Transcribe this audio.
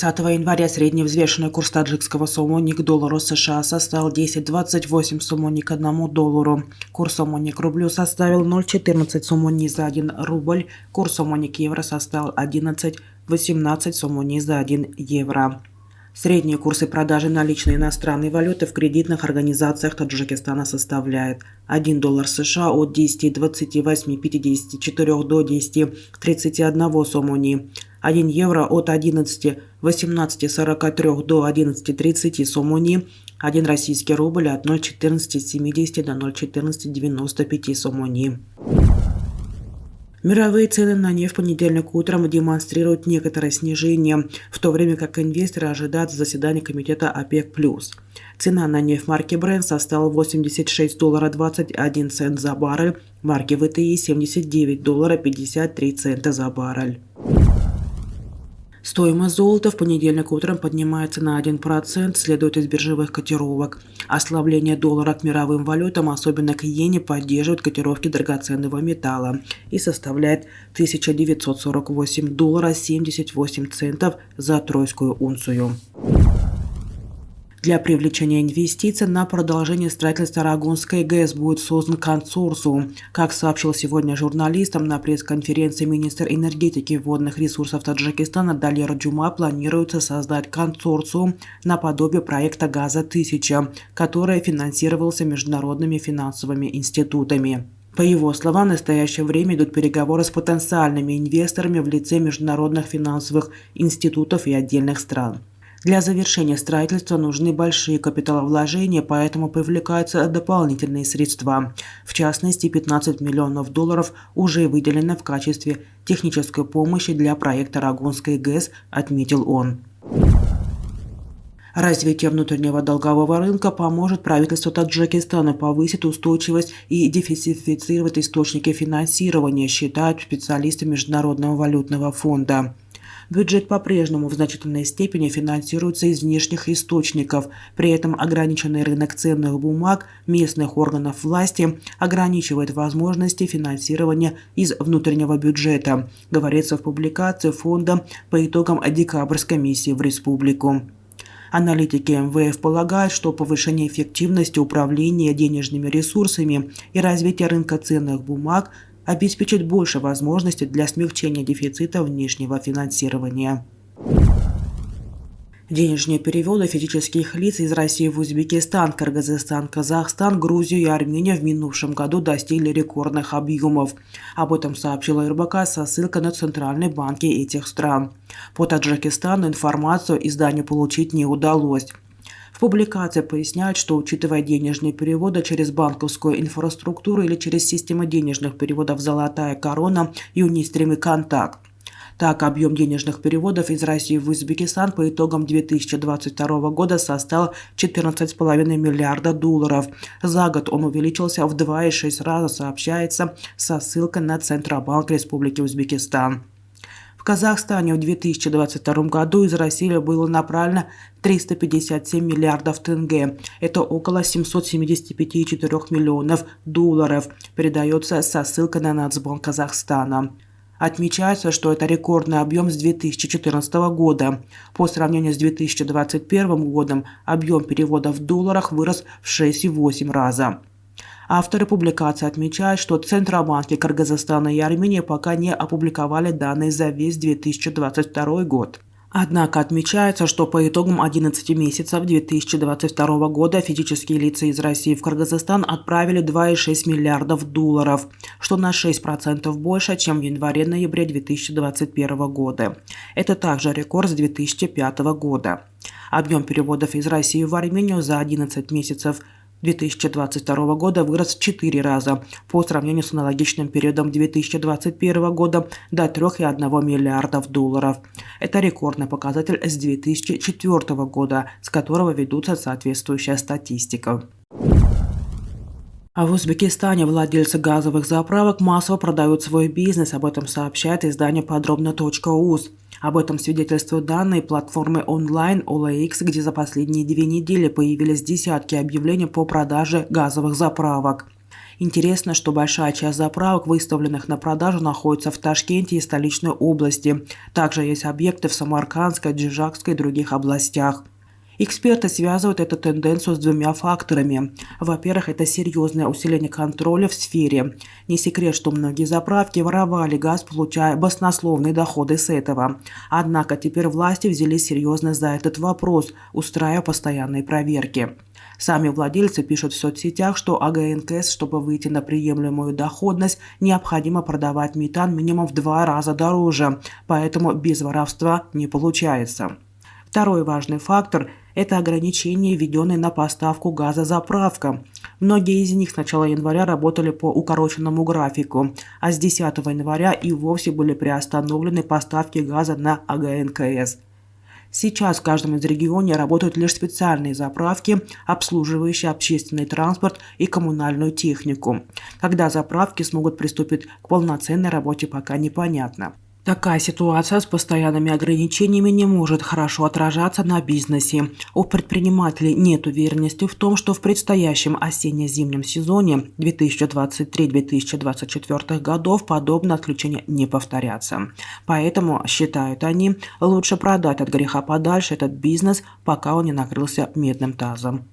30 января средний взвешенный курс таджикского сомони к доллару США составил 10,28 сомони к $1. Курс сомони к рублю составил 0,14 сомони за 1 рубль. Курс сомони к евро составил 11,18 сомони за 1 евро. Средние курсы продажи наличной иностранной валюты в кредитных организациях Таджикистана составляют: 1 доллар США от 10,2854 до 10,31 сомони, 1 евро от 11,1843 до 11,30 сомони, 1 российский рубль от 0,1470 до 0,1495 сомони. Мировые цены на нефть в понедельник утром демонстрируют некоторое снижение, в то время как инвесторы ожидают заседания комитета ОПЕК+. Цена на нефть марки Brent составила $86.21 за баррель, марки ВТИ $79.53 за баррель. Стоимость золота в понедельник утром поднимается на 1%, следует из биржевых котировок. Ослабление доллара к мировым валютам, особенно к иене, поддерживает котировки драгоценного металла и составляет $1948.78 за тройскую унцию. Для привлечения инвестиций на продолжение строительства Рагунской ГЭС будет создан консорциум. Как сообщил сегодня журналистам на пресс-конференции министр энергетики и водных ресурсов Таджикистана Далер Джума, планируется создать консорциум наподобие проекта «Газа-1000», который финансировался международными финансовыми институтами. По его словам, в настоящее время идут переговоры с потенциальными инвесторами в лице международных финансовых институтов и отдельных стран. Для завершения строительства нужны большие капиталовложения, поэтому привлекаются дополнительные средства. В частности, $15 миллионов уже выделено в качестве технической помощи для проекта Рагунской ГЭС, отметил он. Развитие внутреннего долгового рынка поможет правительству Таджикистана повысить устойчивость и диверсифицировать источники финансирования, считают специалисты Международного валютного фонда. Бюджет по-прежнему в значительной степени финансируется из внешних источников, при этом ограниченный рынок ценных бумаг местных органов власти ограничивает возможности финансирования из внутреннего бюджета, говорится в публикации фонда по итогам декабрьской миссии в республику. Аналитики МВФ полагают, что повышение эффективности управления денежными ресурсами и развитие рынка ценных бумаг обеспечит больше возможностей для смягчения дефицита внешнего финансирования. Денежные переводы физических лиц из России в Узбекистан, Кыргызстан, Казахстан, Грузию и Армению в минувшем году достигли рекордных объемов. Об этом сообщила РБК со ссылкой на центральные банки этих стран. По Таджикистану информацию изданию получить не удалось. В публикации поясняют, что, учитывая денежные переводы через банковскую инфраструктуру или через систему денежных переводов «Золотая корона» и «Унистрим и Контакт». Так, объем денежных переводов из России в Узбекистан по итогам 2022 года составил $14,5 миллиарда. За год он увеличился в 2,6 раза, сообщается со ссылкой на Центробанк Республики Узбекистан. В Казахстане в 2022 году из России было направлено 357 миллиардов тенге. Это около $775,4 миллионов, передается со ссылкой на Нацбанк Казахстана. Отмечается, что это рекордный объем с 2014 года. По сравнению с 2021 годом объем переводов в долларах вырос в 6,8 раза. Авторы публикации отмечают, что Центробанки Кыргызстана и Армении пока не опубликовали данные за весь 2022 год. Однако отмечается, что по итогам 11 месяцев 2022 года физические лица из России в Кыргызстан отправили $2,6 миллиардов, что на 6% больше, чем в январе-ноябре 2021 года. Это также рекорд с 2005 года. Объем переводов из России в Армению за 11 месяцев 2022 года вырос в 4 раза по сравнению с аналогичным периодом 2021 года до $3,1 миллиардов. Это рекордный показатель с 2004 года, с которого ведутся соответствующая статистика. А в Узбекистане владельцы газовых заправок массово продают свой бизнес. Об этом сообщает издание подробно.уз. Об этом свидетельствуют данные платформы онлайн OLX, где за последние 2 недели появились десятки объявлений по продаже газовых заправок. Интересно, что большая часть заправок, выставленных на продажу, находится в Ташкенте и столичной области. Также есть объекты в Самаркандской, Джижакской и других областях. Эксперты связывают эту тенденцию с двумя факторами. Во-первых, это серьезное усиление контроля в сфере. Не секрет, что многие заправки воровали газ, получая баснословные доходы с этого. Однако теперь власти взялись серьезно за этот вопрос, устраивая постоянные проверки. Сами владельцы пишут в соцсетях, что АГНКС, чтобы выйти на приемлемую доходность, необходимо продавать метан минимум в 2 раза дороже, поэтому без воровства не получается. Второй важный фактор – это ограничения, введенные на поставку газа заправкам. Многие из них с начала января работали по укороченному графику, а с 10 января и вовсе были приостановлены поставки газа на АГНКС. Сейчас в каждом из регионов работают лишь специальные заправки, обслуживающие общественный транспорт и коммунальную технику. Когда заправки смогут приступить к полноценной работе, пока непонятно. Такая ситуация с постоянными ограничениями не может хорошо отражаться на бизнесе. У предпринимателей нет уверенности в том, что в предстоящем осенне-зимнем сезоне 2023-2024 годов подобное отключение не повторятся. Поэтому, считают они, лучше продать от греха подальше этот бизнес, пока он не накрылся медным тазом.